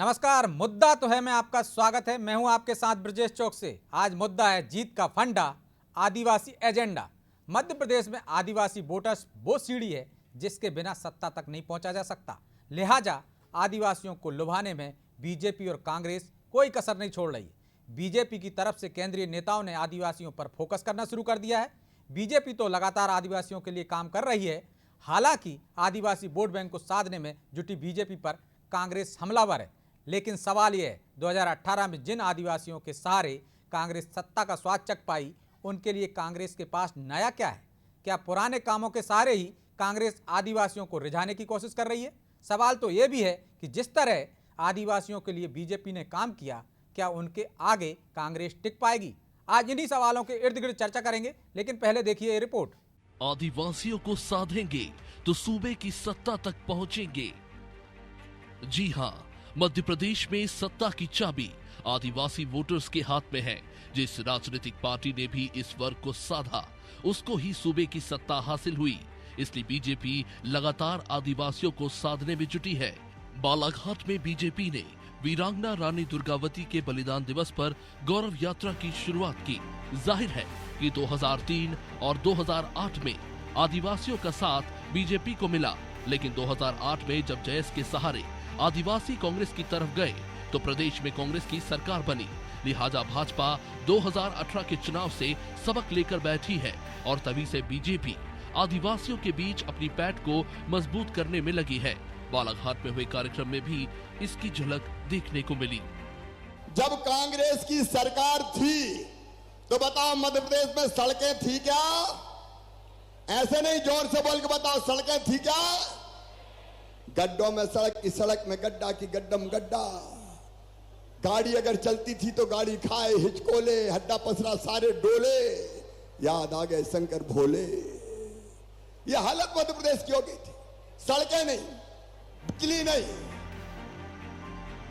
नमस्कार। मुद्दा तो है, मैं आपका स्वागत है। मैं हूं आपके साथ ब्रजेश चौक से। आज मुद्दा है जीत का फंडा, आदिवासी एजेंडा। मध्य प्रदेश में आदिवासी वोटर्स वो सीढ़ी है जिसके बिना सत्ता तक नहीं पहुंचा जा सकता। लिहाजा आदिवासियों को लुभाने में बीजेपी और कांग्रेस कोई कसर नहीं छोड़ रही। बीजेपी की तरफ से केंद्रीय नेताओं ने आदिवासियों पर फोकस करना शुरू कर दिया है। बीजेपी तो लगातार आदिवासियों के लिए काम कर रही है। हालांकि आदिवासी वोट बैंक को साधने में जुटी बीजेपी पर कांग्रेस हमलावर है। लेकिन सवाल यह है, 2018 में जिन आदिवासियों के सहारे कांग्रेस सत्ता का स्वाद चख पाई, उनके लिए कांग्रेस के पास नया क्या है? क्या पुराने कामों के सहारे ही कांग्रेस आदिवासियों को रिझाने की कोशिश कर रही है? सवाल तो यह भी है कि जिस तरह आदिवासियों के लिए बीजेपी ने काम किया, क्या उनके आगे कांग्रेस टिक पाएगी? आज इन्हीं सवालों के इर्द गिर्द चर्चा करेंगे, लेकिन पहले देखिए ये रिपोर्ट। आदिवासियों को साधेंगे तो सूबे की सत्ता तक पहुंचेंगे। जी हां, मध्य प्रदेश में सत्ता की चाबी आदिवासी वोटर्स के हाथ में है। जिस राजनीतिक पार्टी ने भी इस वर्ग को साधा, उसको ही सूबे की सत्ता हासिल हुई। इसलिए बीजेपी लगातार आदिवासियों को साधने में जुटी है। बालाघाट में बीजेपी ने वीरांगना रानी दुर्गावती के बलिदान दिवस पर गौरव यात्रा की शुरुआत की। जाहिर है कि 2003 और 2008 में आदिवासियों का साथ बीजेपी को मिला, लेकिन 2008 में जब जयस के सहारे आदिवासी कांग्रेस की तरफ गए तो प्रदेश में कांग्रेस की सरकार बनी। लिहाजा भाजपा 2018 के चुनाव से सबक लेकर बैठी है और तभी से बीजेपी आदिवासियों के बीच अपनी पैठ को मजबूत करने में लगी है। बालाघाट में हुए कार्यक्रम में भी इसकी झलक देखने को मिली। जब कांग्रेस की सरकार थी तो बताओ मध्य प्रदेश में सड़कें थी क्या? ऐसे नहीं, जोर से बोल के बताओ, सड़कें थी क्या? गड्ढों में सड़क की सड़क में गड्ढा की गड्ढम गड्ढा। गाड़ी अगर चलती थी तो गाड़ी खाए हिचकोले, हड्डा पसरा सारे डोले, याद आ गए शंकर भोले। यह हालत मध्य प्रदेश की हो गई थी। सड़कें नहीं, बिजली नहीं।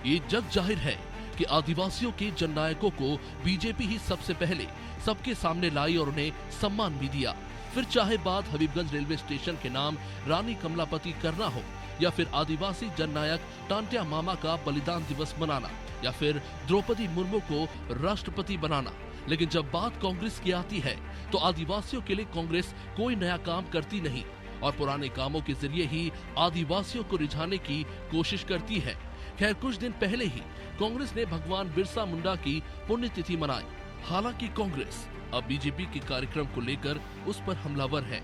ये जग जाहिर है कि आदिवासियों के जननायकों को बीजेपी ही सबसे पहले सबके सामने लाई और उन्हें सम्मान भी दिया। फिर चाहे बात हबीबगंज रेलवे स्टेशन के नाम रानी कमलापति करना हो, या फिर आदिवासी जननायक टांट्या मामा का बलिदान दिवस मनाना, या फिर द्रौपदी मुर्मू को राष्ट्रपति बनाना, लेकिन जब बात कांग्रेस की आती है तो आदिवासियों के लिए कांग्रेस कोई नया काम करती नहीं और पुराने कामों के जरिए ही आदिवासियों को रिझाने की कोशिश करती है। खैर, कुछ दिन पहले ही कांग्रेस ने भगवान बिरसा मुंडा की पुण्यतिथि मनाई। हालांकि कांग्रेस अब बीजेपी के कार्यक्रम को लेकर उस पर हमलावर है।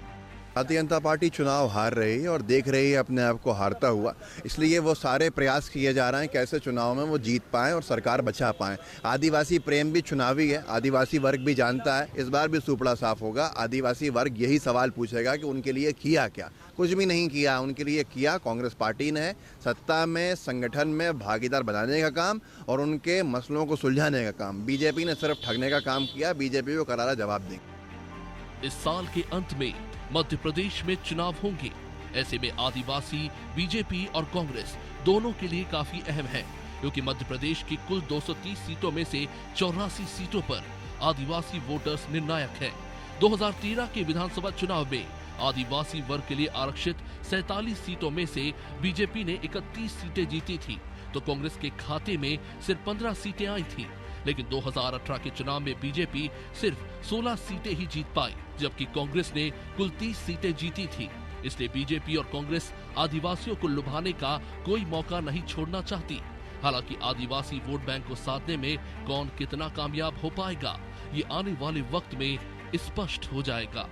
भारतीय जनता पार्टी चुनाव हार रही है और देख रही है अपने आप को हारता हुआ, इसलिए वो सारे प्रयास किए जा रहे हैं कैसे चुनाव में वो जीत पाएं और सरकार बचा पाएं। आदिवासी प्रेम भी चुनावी है, आदिवासी वर्ग भी जानता है, इस बार भी सुपड़ा साफ होगा। आदिवासी वर्ग यही सवाल पूछेगा कि उनके लिए किया क्या? कुछ भी नहीं किया। उनके लिए किया कांग्रेस पार्टी ने सत्ता में, संगठन में भागीदार बनाने का काम और उनके मसलों को सुलझाने का काम। बीजेपी ने सिर्फ ठगने का काम किया। बीजेपी को करारा जवाब देंगे। इस साल के अंत में मध्य प्रदेश में चुनाव होंगे। ऐसे में आदिवासी, बीजेपी और कांग्रेस दोनों के लिए काफी अहम है, क्योंकि मध्य प्रदेश की कुल 230 सीटों में से 84 सीटों पर आदिवासी वोटर्स निर्णायक हैं। 2013 के विधानसभा चुनाव में आदिवासी वर्ग के लिए आरक्षित 47 सीटों में से बीजेपी ने 31 सीटें जीती थी, तो कांग्रेस के खाते में सिर्फ 15 सीटें आई थी। लेकिन 2018 के चुनाव में बीजेपी सिर्फ 16 सीटें ही जीत पाई, जबकि कांग्रेस ने कुल 30 सीटें जीती थी। इसलिए बीजेपी और कांग्रेस आदिवासियों को लुभाने का कोई मौका नहीं छोड़ना चाहती। हालांकि आदिवासी वोट बैंक को साधने में कौन कितना कामयाब हो पाएगा, ये आने वाले वक्त में स्पष्ट हो जाएगा।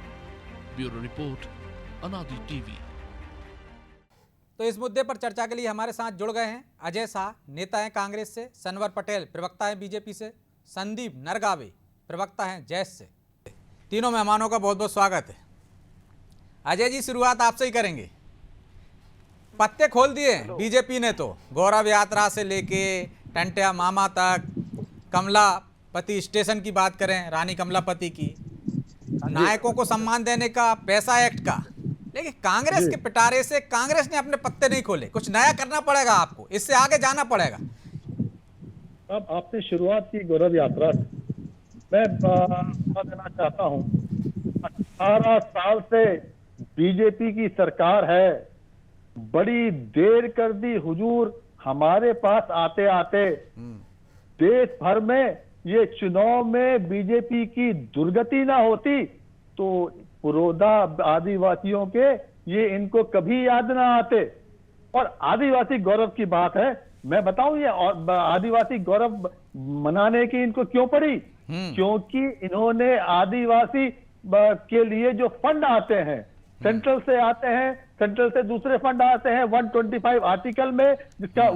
ब्यूरो रिपोर्ट, अनादि टीवी। तो इस मुद्दे पर चर्चा के लिए हमारे साथ जुड़ गए हैं अजय शाह, नेता हैं कांग्रेस से, सनवर पटेल, प्रवक्ता हैं बीजेपी से, संदीप नरगावे, प्रवक्ता हैं जैस से। तीनों मेहमानों का बहुत बहुत स्वागत है। अजय जी, शुरुआत आपसे ही करेंगे। पत्ते खोल दिए बीजेपी ने तो, गौरव यात्रा से लेके टंट्या मामा तक, कमलापति स्टेशन की बात करें, रानी कमलापति की, नायकों को सम्मान देने का, पैसा एक्ट का। लेकिन कांग्रेस के पिटारे से कांग्रेस ने अपने पत्ते नहीं खोले। कुछ नया करना पड़ेगा आपको, इससे आगे जाना पड़ेगा। अब आपने शुरुआत की गौरव यात्रा से, मैं देना चाहता हूं, 18 साल से बीजेपी की सरकार है, बड़ी देर कर दी हुजूर, हमारे पास आते आते देश भर में ये चुनाव में बीजेपी की दुर्गति ना होती तो पुरोधा आदिवासियों के ये इनको कभी याद ना आते। और आदिवासी गौरव की बात है, मैं बताऊं ये आदिवासी गौरव मनाने की इनको क्यों पड़ी? क्योंकि इन्होंने आदिवासी के लिए जो फंड आते हैं सेंट्रल से आते हैं, सेंट्रल से दूसरे फंड आते हैं 125 आर्टिकल में, जिसका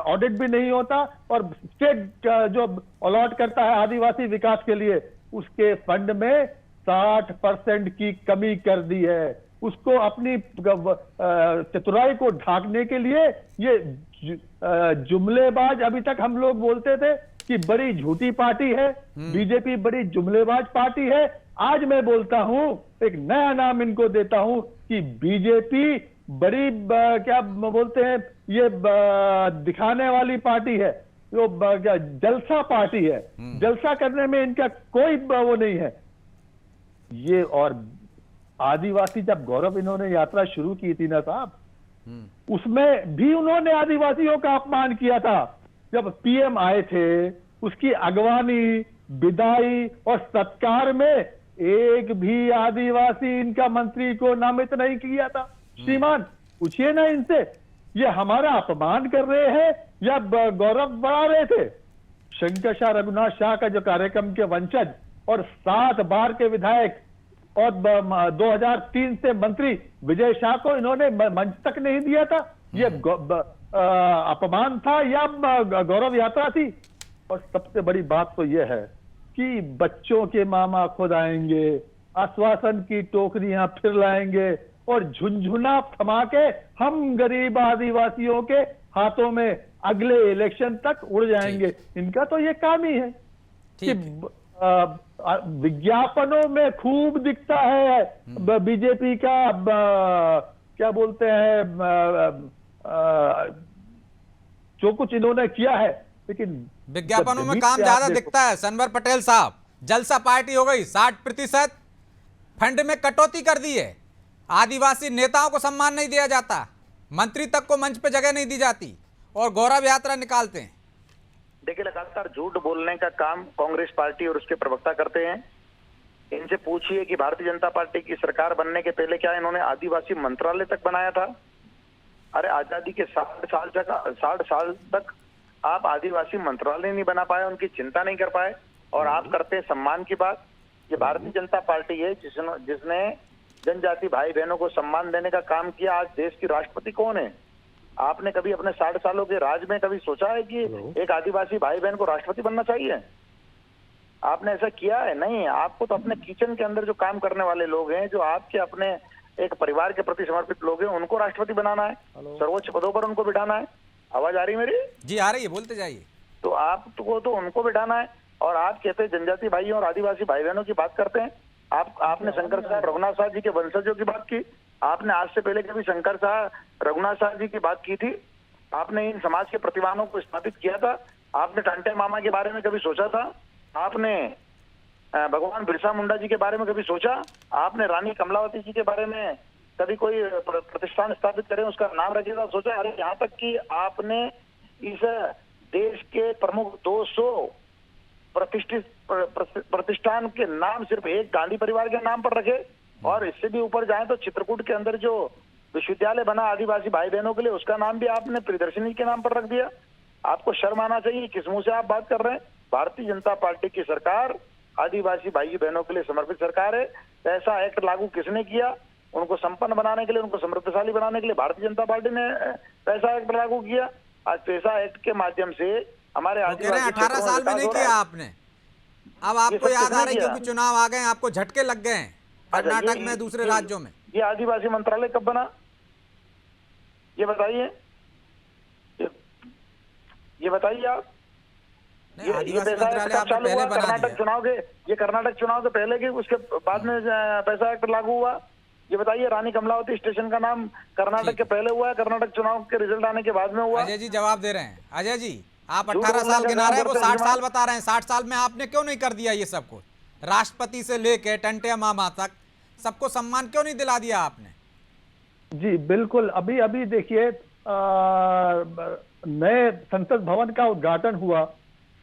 ऑडिट भी नहीं होता, और स्टेट जो अलॉट करता है आदिवासी विकास के लिए, उसके फंड में 60% की कमी कर दी है। उसको अपनी चतुराई को ढांकने के लिए ये जुमलेबाज, अभी तक हम लोग बोलते थे कि बड़ी झूठी पार्टी है बीजेपी, बड़ी जुमलेबाज पार्टी है। आज मैं बोलता हूं, एक नया नाम इनको देता हूं कि बीजेपी बड़ी क्या बोलते हैं, ये दिखाने वाली पार्टी है, जो जलसा पार्टी है। जलसा करने में इनका कोई वो नहीं है। ये और आदिवासी जब गौरव इन्होंने यात्रा शुरू की थी ना साहब, उसमें भी उन्होंने आदिवासियों का अपमान किया था। जब पीएम आए थे, उसकी अगवानी, विदाई और सत्कार में एक भी आदिवासी इनका मंत्री को नामित नहीं किया था। श्रीमान, पूछिए ना इनसे, ये हमारा अपमान कर रहे हैं या गौरव बढ़ा रहे थे? शंकर शाह रघुनाथ शाह का जो कार्यक्रम के वंशज और 7 बार के विधायक और 2003 से मंत्री विजय शाह को इन्होंने मंच तक नहीं दिया था। ये अपमान था या गौरव यात्रा थी? और सबसे बड़ी बात तो यह है कि बच्चों के मामा खुद आएंगे, आश्वासन की टोकरियां फिर लाएंगे और झुनझुना थमा के हम गरीब आदिवासियों के हाथों में अगले इलेक्शन तक उड़ जाएंगे। इनका तो ये काम ही है कि विज्ञापनों में खूब दिखता है बीजेपी का क्या बोलते हैं, जो कुछ इन्होंने किया है, लेकिन विज्ञापनों में काम ज्यादा दिखता है। सनवर पटेल साहब, जलसा पार्टी हो गई, 60% फंड में कटौती कर दी है, आदिवासी नेताओं को सम्मान नहीं दिया जाता, मंत्री तक को मंच पे जगह नहीं दी जाती, और गौरव यात्रा निकालते हैं। देखिए, लगातार झूठ बोलने का काम कांग्रेस पार्टी और उसके प्रवक्ता करते हैं। इनसे पूछिए कि भारतीय जनता पार्टी की सरकार बनने के पहले क्या इन्होंने आदिवासी मंत्रालय तक बनाया था? अरे आजादी के 60 साल तक आप आदिवासी मंत्रालय नहीं बना पाए, उनकी चिंता नहीं कर पाए, और आप करते हैं सम्मान की बात। ये भारतीय जनता पार्टी है जिसने जनजाति भाई बहनों को सम्मान देने का काम किया। आज देश की राष्ट्रपति कौन है? आपने कभी अपने 60 सालों के राज में कभी सोचा है कि एक आदिवासी भाई बहन को राष्ट्रपति बनना चाहिए? आपने ऐसा किया है? नहीं। आपको तो अपने किचन के अंदर जो काम करने वाले लोग हैं, जो आपके अपने एक परिवार के प्रति समर्पित लोग हैं, उनको राष्ट्रपति बनाना है, सर्वोच्च पदों पर उनको बिठाना है। आवाज आ रही है मेरी? जी आ रही है, बोलते जाइए। तो आपको तो उनको बिठाना है, और आप कहते हैं जनजाति भाइयों और आदिवासी भाई बहनों की बात करते हैं। आपने शंकर शाह रघुनाथ शाह जी के वंशजों की बात की। आपने आज से पहले कभी शंकर शाह रघुनाथ शाह जी की बात की थी? आपने इन समाज के प्रतिभाओं को स्थापित किया था? आपने टांटे मामा के बारे में कभी सोचा था? आपने भगवान बिरसा मुंडा जी के बारे में कभी सोचा? आपने रानी कमलावती जी के बारे में कभी कोई प्रतिष्ठान स्थापित करें, उसका नाम रखेगा, सोचा? अरे यहाँ तक कि आपने इस देश के प्रमुख 200 प्रतिष्ठित प्रतिष्ठान के नाम सिर्फ एक गांधी परिवार के नाम पर रखे, और इससे भी ऊपर जाए तो चित्रकूट के अंदर जो विश्वविद्यालय बना आदिवासी भाई बहनों के लिए, उसका नाम भी आपने प्रियदर्शनी के नाम पर रख दिया। आपको शर्म आना चाहिए। किस मुंह से आप बात कर रहे हैं? भारतीय जनता पार्टी की सरकार आदिवासी भाई बहनों के लिए समर्पित सरकार है। पैसा एक्ट लागू किसने किया? उनको संपन्न बनाने के लिए, उनको समृद्धशाली बनाने के लिए भारतीय जनता पार्टी ने पैसा एक्ट लागू किया। आज पैसा एक्ट के माध्यम से हमारे 18 साल में नहीं किया आपने। अब आपको याद आ रही है क्योंकि चुनाव आ गए, आपको झटके लग गए हैं कर्नाटक में, दूसरे राज्यों में। ये आदिवासी मंत्रालय कब बना, ये बताइए, ये बताइए आप। ये पैसा एक्ट चालू हुआ कर्नाटक चुनाव के, ये कर्नाटक चुनाव के पहले के उसके बाद में पैसा एक्ट लागू हुआ? ये बताइए, रानी कमलावती स्टेशन का नाम कर्नाटक के पहले हुआ है, कर्नाटक चुनाव के रिजल्ट आने के बाद में हुआ? अजय जी जवाब दे रहे हैं। अजय जी, आप 18 साल गिना रहे हैं, वो 60 साल बता रहे हैं। 60 साल में आपने क्यों नहीं कर दिया ये सब कुछ? राष्ट्रपति से लेके टंटे मामा तक सबको सम्मान क्यों नहीं दिला दिया आपने? जी बिल्कुल। अभी देखिए, नए संसद भवन का उद्घाटन हुआ।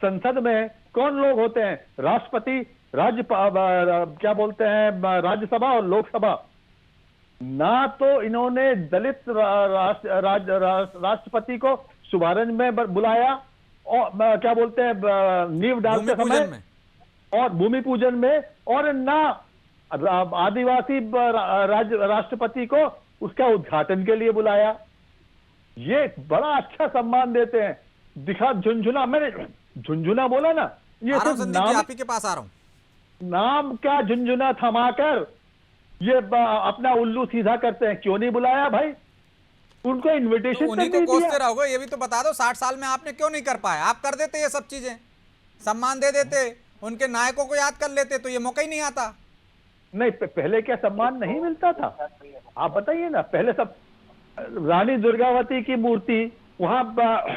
संसद में कौन लोग होते हैं? राष्ट्रपति, क्या बोलते हैं, राज्यसभा और लोकसभा। ना तो इन्होंने दलित राष्ट्रपति को शुभारंभ में बुलाया और क्या बोलते हैं नींव डालते समय और भूमि पूजन में, और ना आदिवासी राष्ट्रपति को उसका उद्घाटन के लिए बुलाया। ये बड़ा अच्छा सम्मान देते हैं। दिखा झुंझुना, मैंने झुंझुना बोला ना, ये तो नाम, आप ही के पास आ रहा हूं। नाम क्या झुंझुना थमाकर ये अपना उल्लू सीधा करते हैं। क्यों नहीं बुलाया भाई? उनको इनविटेशन तो उन्हीं को कोसते रहोगे, ये भी तो बता दो 60 साल में आपने क्यों नहीं कर पाया? आप कर देते ये सब चीजें, सम्मान दे देते, उनके नायकों को याद कर लेते, तो ये मौका ही नहीं आता। नहीं, पहले क्या सम्मान नहीं मिलता था? आप बताइए ना। पहले सब रानी दुर्गावती की मूर्ति वहां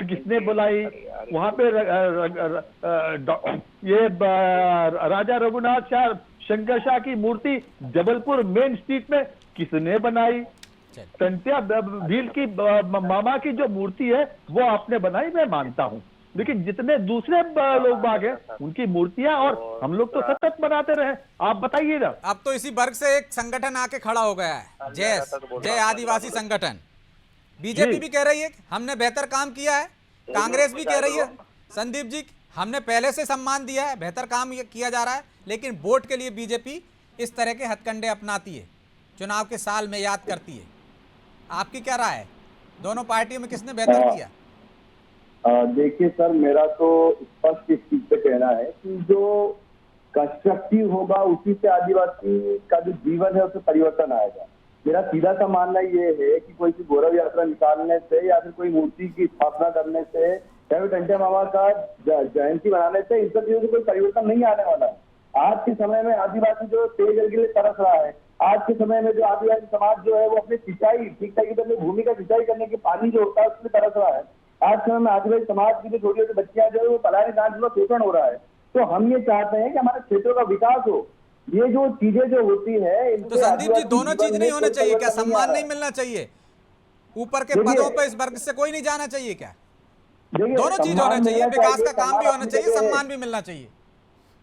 किसने बुलाई? वहां पे ये राजा रघुनाथ शाह, शंकर शाह की मूर्ति जबलपुर मेन स्ट्रीट में किसने बनाई? संत्या भील की मामा की जो मूर्ति है वो आपने बनाई, मैं मानता हूं। लेकिन जितने दूसरे लोग बाग हैं उनकी मूर्तियां और हम लोग तो सतत बनाते रहे। आप बताइए ना। अब तो इसी वर्ग से एक संगठन आके खड़ा हो गया है, जय आदिवासी संगठन। बीजेपी भी कह रही है हमने बेहतर काम किया है, कांग्रेस भी कह रही है संदीप जी हमने पहले से सम्मान दिया है, बेहतर काम किया जा रहा है, लेकिन वोट के लिए बीजेपी इस तरह के हथकंडे अपनाती है, चुनाव के साल में याद करती है। आपकी क्या राय है? दोनों पार्टियों में किसने बेहतर किया? देखिए सर, मेरा तो स्पष्ट इस चीज पे कहना है कि जो कंस्ट्रक्टिव होगा उसी से आदिवासी का जो जीवन है उसमें परिवर्तन आएगा। मेरा सीधा सा मानना ये है कि कोई सी गौरव यात्रा निकालने से या फिर कोई मूर्ति की स्थापना करने से या फिर टंटे मामा का जयंती बनाने से इन सब चीजों से कोई परिवर्तन नहीं आने वाला है। आज के समय में आदिवासी जो पेयजल के लिए तरस रहा है, आज के समय में जो आदिवासी समाज जो है वो अपनी सिंचाई ठीक तरीके से अपनी भूमि का सिंचाई करने की पानी जो होता है उसके लिए तरस रहा है। आज के समय में आदिवासी समाज की जो छोटी छोटी बच्चियां जो है वो पलायन डांस में शोषण हो रहा है। तो हम ये चाहते हैं कि हमारे क्षेत्रों का विकास हो। ये जो चीजें जो होती है, तो संदीप जी दोनों चीज नहीं होना चाहिए क्या? सम्मान नहीं मिलना चाहिए? ऊपर के पदों पर इस वर्ग से कोई नहीं जाना चाहिए क्या? दोनों चीज होना चाहिए, विकास का काम भी होना चाहिए, सम्मान भी मिलना चाहिए।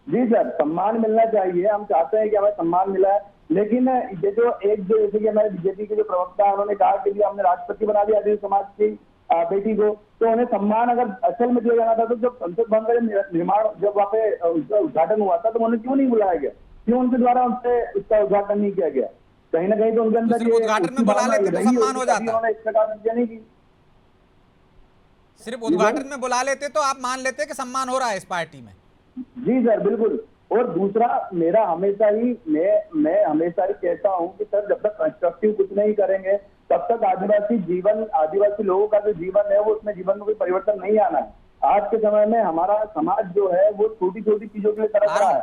जी सर, सम्मान मिलना चाहिए। हम चाहते हैं कि हमें सम्मान मिला है, लेकिन ये जो एक जो जैसे कि हमारे बीजेपी के जो प्रवक्ता है उन्होंने कहा कि हमने राष्ट्रपति बना दिया आदिवासी समाज की बेटी को, तो उन्हें सम्मान अगर असल में दिया जाना था तो जब संसद भवन का निर्माण जब वहाँ पे उद्घाटन हुआ था तो उन्हें क्यों नहीं बुलाया गया? क्यों उनके द्वारा उनसे उसका उद्घाटन नहीं किया गया? कहीं ना कहीं तो उनके अंदर उद्घाटन में बुला लेते तो सम्मान हो जाता। उन्होंने इस प्रकार से नहीं की। सिर्फ उद्घाटन में बुला लेते तो आप मान लेते कि सम्मान हो रहा है इस पार्टी में। जी सर, बिल्कुल। और दूसरा, मेरा हमेशा ही मैं हमेशा ही कहता हूं कि सर जब तक कंस्ट्रक्टिव कुछ नहीं करेंगे तब तक आदिवासी लोगों का जो जीवन है वो उसमें जीवन में कोई परिवर्तन नहीं आना है। आज के समय में हमारा समाज जो है वो छोटी छोटी चीजों के लिए तरस रहा है।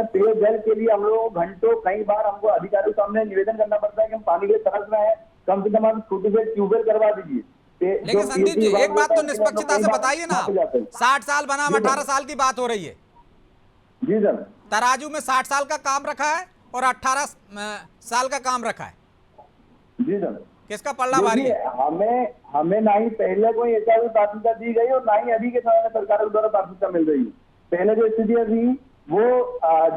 पेयजल के लिए हम लोग घंटों कई बार हमको अधिकारियों के सामने निवेदन करना पड़ता है कि हम पानी के लिए तरस रहे हैं, कम से कम आप छोटे से ट्यूबवेल करवा दीजिए। लेकिन संदीप जी एक बात तो निष्पक्षता से बताइए ना, 60 साल बनाम 18 साल की बात हो रही है। जी सर, तराजू में 60 साल का काम रखा है और 18 साल का काम रखा है। जी सर, किसका पल्ला भारी है? हमें ना ही पहले कोई ऐसा प्राथमिकता दी गई और ना ही अभी के समय में सरकारों द्वारा प्राथमिकता मिल रही है। पहले जो स्थितियां थी वो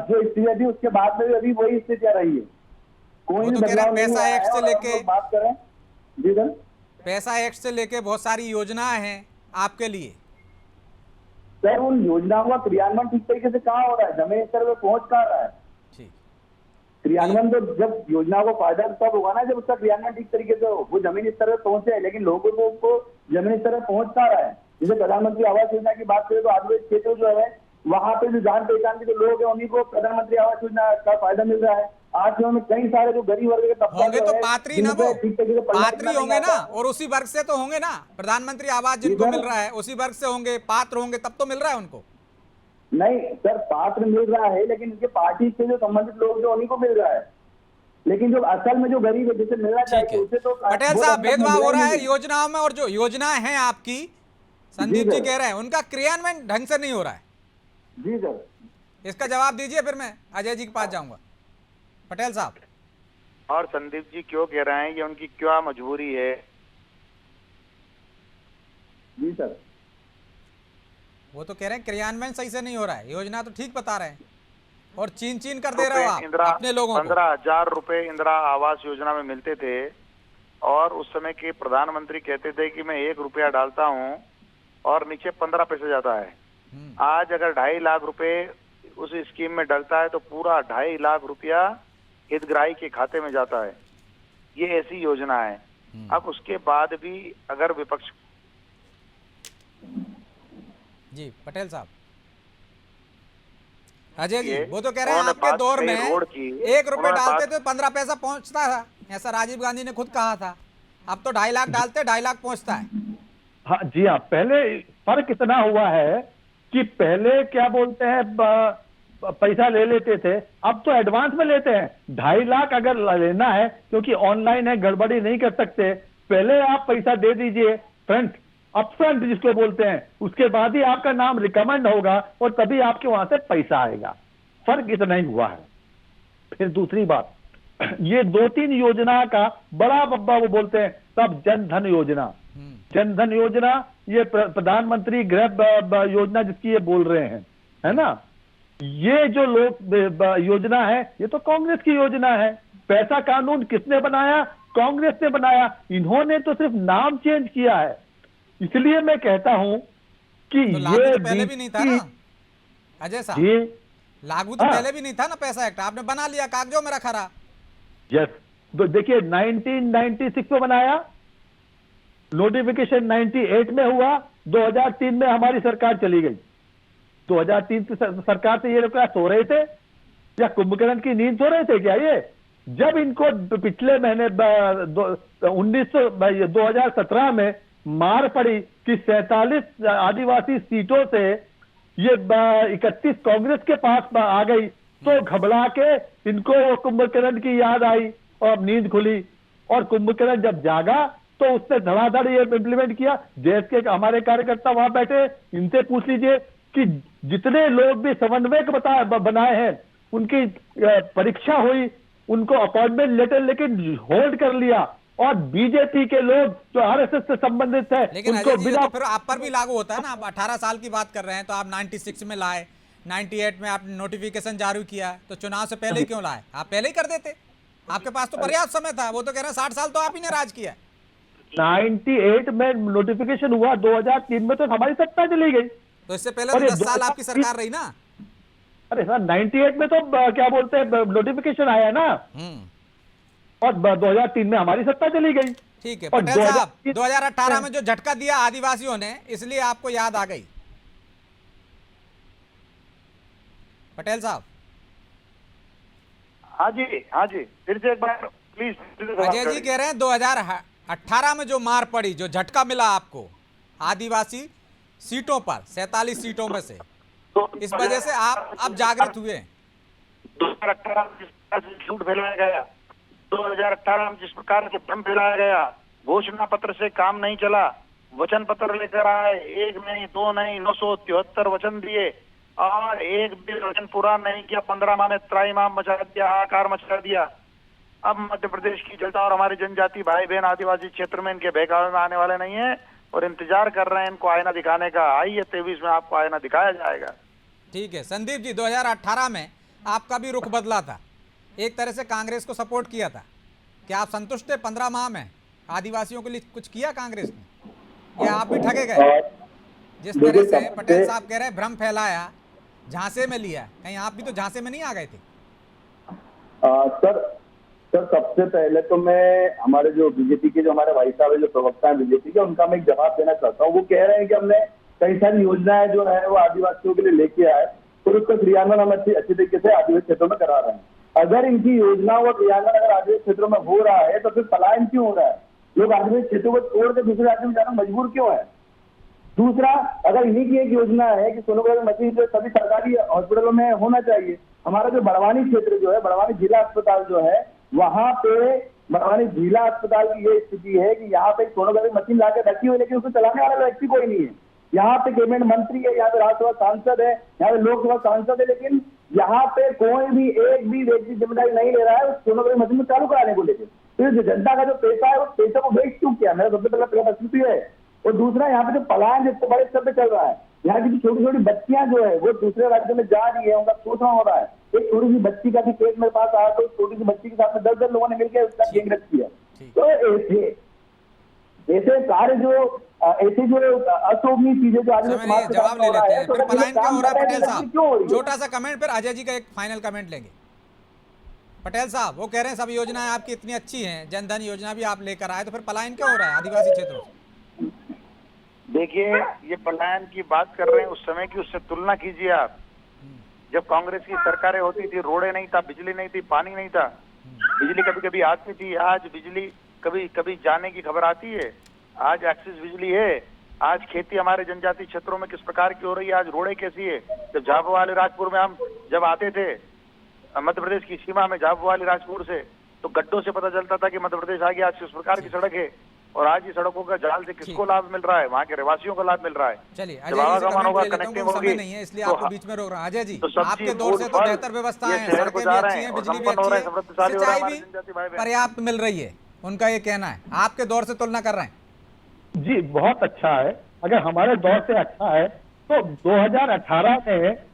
जो स्थितियां थी उसके बाद में भी अभी वही स्थितियां रही है। कोई भी बदलाव नहीं पैसा एक्ट से लेके बात करें। जी सर, पैसा एक्ट से लेके बहुत सारी योजनाएं हैं आपके लिए। सर उन योजनाओं का क्रियान्वयन ठीक तरीके से कहाँ हो रहा है? जमीन स्तर पर पहुंच कहाँ रहा है? क्रियान्वयन तो जब योजनाओं को फायदा तब होगा ना जब उसका क्रियान्वयन ठीक तरीके से हो। वो जमीनी स्तर पर पहुंचे, लेकिन लोगों को उसको जमीनी स्तर पर पहुंच कहाँ रहा है? जैसे प्रधानमंत्री आवास योजना की बात करें तो आदिवासी क्षेत्र जो है वहां पे जो जान पहचान के जो लोग हैं उन्हीं को प्रधानमंत्री आवास योजना का फायदा मिल रहा है। आज में कई सारे जो गरीब वर्ग के तबके होंगे तो पात्री ना, वो पात्री होंगे ना, और उसी वर्ग से तो होंगे ना। प्रधानमंत्री आवास जिनको मिल रहा है उसी वर्ग से होंगे, पात्र होंगे, तब तो मिल रहा है उनको। नहीं सर, पात्र मिल रहा है लेकिन उनके पार्टी से जो संबंधित लोग जो उन्हीं को मिल रहा है, लेकिन जो असल में जो गरीब है जिसे मिलना चाहिए उसे तो। पटेल साहब, भेदभाव हो रहा है योजनाओं में, और जो योजनाएं हैं आपकी संदीप जी कह रहे हैं उनका क्रियान्वयन ढंग से नहीं हो रहा है। जी सर, इसका जवाब दीजिए, फिर मैं अजय जी के पास जाऊंगा। पटेल साहब। और संदीप जी क्यों कह रहे हैं, ये उनकी क्या मजबूरी है? जी सर। वो तो कह रहे हैं क्रियान्वयन सही से नहीं हो रहा है, योजना तो ठीक बता रहे हैं और चीन चीन कर दे रहे हो आप अपने लोगों को। 15,000 रुपए इंदिरा आवास योजना में मिलते थे और उस समय के प्रधानमंत्री कहते थे कि मैं 1 रुपया डालता हूं और नीचे 15 पैसे जाता है। आज अगर 2.5 लाख रुपए उस स्कीम में डलता है तो पूरा 2.5 लाख रुपया हितग्राही के खाते में जाता है। ये ऐसी योजना है। अब उसके बाद भी अगर विपक्ष जी पटेल साहब, अजय जी वो तो कह रहे हैं आपके दौर में 1 रुपए डालते थे 15 पैसा पहुंचता था, ऐसा राजीव गांधी ने खुद कहा था। अब तो 2.5 लाख डालते 2.5 लाख पहुंचता है। हाँ जी हाँ, पहले फर्क इतना हुआ है कि पहले क्या बोलते हैं पैसा ले लेते थे, अब तो एडवांस में लेते हैं। 2.5 लाख अगर लेना है, क्योंकि ऑनलाइन है, गड़बड़ी नहीं कर सकते, पहले आप पैसा दे दीजिए फ्रंट, अपफ्रंट जिसको बोलते हैं, उसके बाद ही आपका नाम रिकमेंड होगा और तभी आपके वहां से पैसा आएगा। फर्क इतना ही हुआ है। फिर दूसरी बात, ये 2-3 योजना का बड़ा बब्बा वो बोलते हैं सब जन धन योजना, जन धन योजना, ये प्रधानमंत्री गृह योजना जिसकी ये बोल रहे हैं, है ना, ये जो लोग योजना है ये तो कांग्रेस की योजना है। पैसा कानून किसने बनाया? कांग्रेस ने बनाया। इन्होंने तो सिर्फ नाम चेंज किया है। इसलिए मैं कहता हूं कि तो लागू ये तो पहले भी नहीं था ना अजय साहब, ये लागू तो पहले भी नहीं था ना पैसा एक्ट, आपने बना लिया, कागजों में रखा रहा। यस, तो देखिए 1996 में बनाया, नोटिफिकेशन 98 में हुआ, 2003 में हमारी सरकार चली गई। 2003 की सरकार से ये लोग क्या सो रहे थे या कुंभकर्ण की नींद सो रहे थे क्या? ये जब इनको पिछले महीने 2017 में मार पड़ी कि 47 आदिवासी सीटों से ये 31 कांग्रेस के पास आ गई, तो घबरा के इनको कुंभकर्ण की याद आई और नींद खुली, और कुंभकर्ण जब जागा तो उसने धड़ाधड़ ये इम्प्लीमेंट किया। देश के हमारे कार्यकर्ता वहां बैठे, इनसे पूछ लीजिए कि जितने लोग भी समन्वयक बनाए हैं, उनकी परीक्षा हुई, उनको अपॉइंटमेंट लेटर लेकिन होल्ड कर लिया, और बीजेपी के लोग जो आरएसएस से संबंधित है लेकिन उनको अजय जी, बिना तो फिर आप पर भी लागू होता है ना। आप 18 साल की बात कर रहे हैं तो आप 96 में लाए, 98 में आपने नोटिफिकेशन जारी किया, तो चुनाव से पहले ही क्यों लाए? आप पहले ही कर देते, आपके पास तो पर्याप्त समय था। वो तो कह रहे हैं 60 साल तो आप ही ने राज किया। 98 में नोटिफिकेशन हुआ, 2003 में तो हमारी सत्ता चली गई। तो इससे पहले तो 10 साल आपकी सरकार रही ना। अरे सर 98 में तो क्या बोलते हैं नोटिफिकेशन आया ना, और 2003 में हमारी सत्ता चली गई। ठीक है और पटेल साहब, 2018 में जो झटका दिया आदिवासियों ने, इसलिए आपको याद आ गई। पटेल साहब, हाँ जी फिर से एक बार प्लीज। अजय जी कह रहे हैं 2018 में जो मार पड़ी, जो झटका मिला आपको आदिवासी सीटों पर, 47 सीटों में से, इस वजह से आप अब जागृत हुए। 2018 में जिस प्रकार से झूठ फैलाया गया, 2018 में जिस प्रकार से भ्रम फैलाया गया, घोषणा पत्र से काम नहीं चला, वचन पत्र लेकर आए, 1 नहीं 2 नहीं 973 वचन दिए और एक भी वचन पूरा नहीं किया। 15 माह में त्राईमाम मचा दिया, हाहाकार मचा दिया। अब मध्य प्रदेश की जनता और हमारे जनजाति भाई बहन आदिवासी क्षेत्र में इनके बहकावे में आने वाले नहीं है और इंतजार कर रहे हैं इनको आईना दिखाने का। आइए 23 में आपको आईना दिखाया जाएगा। ठीक है संदीप जी, 2018 में आपका भी रुख बदला था, एक तरह से कांग्रेस को सपोर्ट किया था। क्या आप संतुष्ट थे 15 माह में आदिवासियों के लिए कुछ किया कांग्रेस ने, या आप भी ठगे गए? जिस तरह से पटेल साहब कह रहे हैं भ्रम फैलाया, झांसे में लिया, कहीं आप भी तो झांसे में नहीं आ गए थे? सर सबसे पहले तो मैं हमारे जो बीजेपी के जो हमारे भाई साहब है, जो प्रवक्ता है बीजेपी के, उनका मैं एक जवाब देना चाहता हूँ। वो कह रहे हैं कि हमने कई सारी योजनाएं जो है वो आदिवासियों के लिए लेके आए और उसका क्रियान्वयन हम अच्छी तरीके से आदिवासी क्षेत्रों में करा रहे हैं। अगर इनकी योजनाओं का क्रियान्वयन अगर आदिवासी क्षेत्रों में हो रहा है तो फिर पलायन क्यों हो रहा है? लोग आदिवासी क्षेत्रों को छोड़ के दूसरे राज्यों में जाना मजबूर क्यों है? दूसरा, अगर इन्हीं की एक योजना है कि सोनोग्राफी मशीन जो सभी सरकारी हॉस्पिटलों में होना चाहिए, हमारा जो बड़वानी क्षेत्र जो है, बड़वानी जिला अस्पताल जो है, वहां पे बड़वानी जिला अस्पताल की ये स्थिति है कि यहाँ पे सोनोग्राफी मशीन लाकर रखी हुई, लेकिन उसको चलाने वाला व्यक्ति कोई नहीं है। यहाँ पे कैबिनेट मंत्री है, यहाँ पे राज्यसभा सांसद है, यहाँ पे लोकसभा सांसद है, लेकिन यहाँ पे कोई भी एक भी व्यक्ति जिम्मेदारी नहीं ले रहा है उस सोनोग्राफी मशीन को चालू कराने को लेकर। तो जो जनता का जो पैसा है, उस पैसे को वेस्ट क्यों किया? मेरा सबसे पहला प्रश्न तो ये है। और दूसरा यहाँ पे जो पलायन जिसको बड़े स्तर पे चल रहा है, यहाँ की छोटी छोटी बच्चियां जो है वो दूसरे राज्य में जा रही है, उनका शोषण हो रहा है। एक छोटी सी बच्ची का भी केस मेरे पास आया, तो छोटी सी बच्ची के साथ में 10 लोगों ने मिलकर उसका गैंग रेप किया। तो ऐसे कार्य जो ऐसे जो अशोभनीय चीजें जो आज जवाब ले लेते हैं। फिर पलायन क्या हो रहा है पटेल साहब? छोटा सा कमेंट, फिर अजय जी का एक फाइनल कमेंट लेंगे। पटेल साहब वो कह रहे हैं सब योजनाएं आपकी इतनी अच्छी हैं, जनधन योजना भी आप लेकर आए, तो फिर पलायन क्यों हो रहा है आदिवासी क्षेत्रों से? देखिए, ये पलायन की बात कर रहे हैं, उस समय की उससे तुलना कीजिए आप। जब कांग्रेस की सरकारें होती थी, रोडें नहीं था, बिजली नहीं थी, पानी नहीं था, बिजली कभी कभी आती थी। आज बिजली कभी कभी जाने की खबर आती है। आज एक्सिस बिजली है। आज खेती हमारे जनजातीय क्षेत्रों में किस प्रकार की हो रही है, आज रोडें कैसी है। जब झाबुआ वाले राजपुर में हम जब आते थे, मध्य प्रदेश की सीमा में झाबुआ वाली राजपुर से, तो गड्ढों से पता चलता था कि मध्य प्रदेश आ गया। आज किस प्रकार की सड़क है, और आज ये सड़कों का जाल से किसको लाभ मिल रहा है? वहाँ के रहवासियों को लाभ मिल रहा है। चलिए अजय जी से कमेंट ले लेता हूं, समय नहीं है इसलिए आपको बीच में रोक रहा हूं। अजय जी, आपके दौर से तो बेहतर व्यवस्था है, सड़कें भी अच्छी हैं, बिजली भी अच्छी है, सिंचाई भी पर्याप्त मिल रही है, उनका ये कहना है। आपके दौर से तुलना कर रहे हैं जी, बहुत अच्छा है। अगर हमारे दौर से अच्छा है तो 2018 में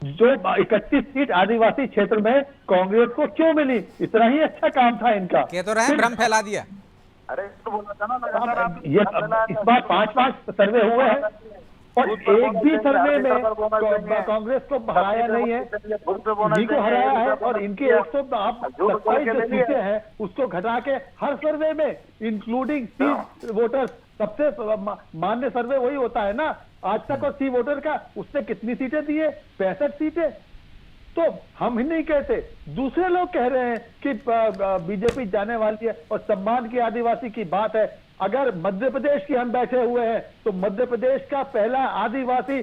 जो 31 सीट आदिवासी क्षेत्र में कांग्रेस को क्यों मिली? इतना ही अच्छा काम था इनका। कह तो रहे भ्रम फैला दिया। अरे तो बोला था ना लगातार ये इस बार 5 सर्वे हुए हैं और एक भी सर्वे में कांग्रेस को हराया नहीं है, इन्हीं को हराया है। और इनकी 127 जो सीटें हैं उसको घटा के हर सर्वे में इंक्लूडिंग सी वोटर्स, सबसे मान्य सर्वे वही होता है ना आज तक, और सी वोटर का उसने कितनी सीटें दी है? 65 सीटें। तो हम ही नहीं कहते, दूसरे लोग कह रहे हैं कि बीजेपी जाने वाली है। और सम्मान की आदिवासी की बात है, अगर मध्य प्रदेश की हम बैठे हुए हैं तो मध्य प्रदेश का पहला आदिवासी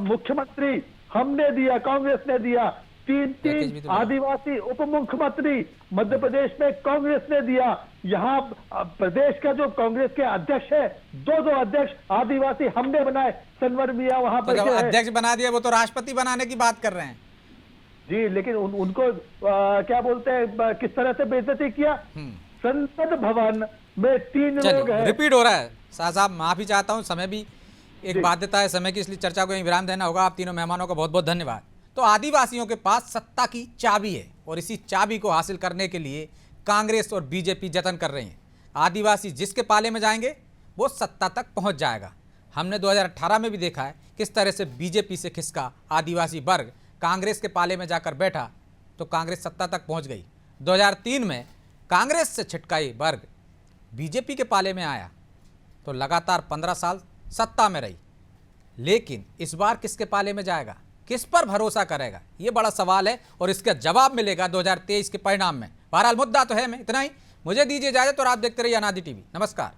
मुख्यमंत्री हमने दिया, कांग्रेस ने दिया। 3 आदिवासी उप मुख्यमंत्री मध्य प्रदेश में कांग्रेस ने दिया। यहाँ प्रदेश का जो कांग्रेस के अध्यक्ष है, 2 अध्यक्ष आदिवासी हमने बनाए। सनवर मिया वहां पर अध्यक्ष बना दिया, वो तो राष्ट्रपति बनाने की बात कर रहे हैं जी। लेकिन उनको क्या बोलते हैं, किस तरह से बेइज्जती किया? संसद भवन में 3 लोग हैं। रिपीट हो रहा है साहब, माफी चाहता हूं, समय भी एक बाध्यता है समय की, इसलिए चर्चा को यहीं विराम देना होगा। आप तीनों मेहमानों का बहुत बहुत धन्यवाद। तो आदिवासियों के पास सत्ता की चाबी है और इसी चाबी को हासिल करने के लिए कांग्रेस और बीजेपी जतन कर रहे हैं। आदिवासी जिसके पाले में जाएंगे वो सत्ता तक पहुंच जाएगा। हमने 2018 में भी देखा है किस तरह से बीजेपी से खिसका आदिवासी वर्ग कांग्रेस के पाले में जाकर बैठा तो कांग्रेस सत्ता तक पहुंच गई। 2003 में कांग्रेस से छिटकाई वर्ग बीजेपी के पाले में आया तो लगातार 15 साल सत्ता में रही। लेकिन इस बार किसके पाले में जाएगा, किस पर भरोसा करेगा, ये बड़ा सवाल है और इसका जवाब मिलेगा 2023 के परिणाम में। बहरहाल मुद्दा तो है, मैं इतना ही, मुझे दीजिए इजाजत और आप देखते रहिए अनादि टीवी। नमस्कार।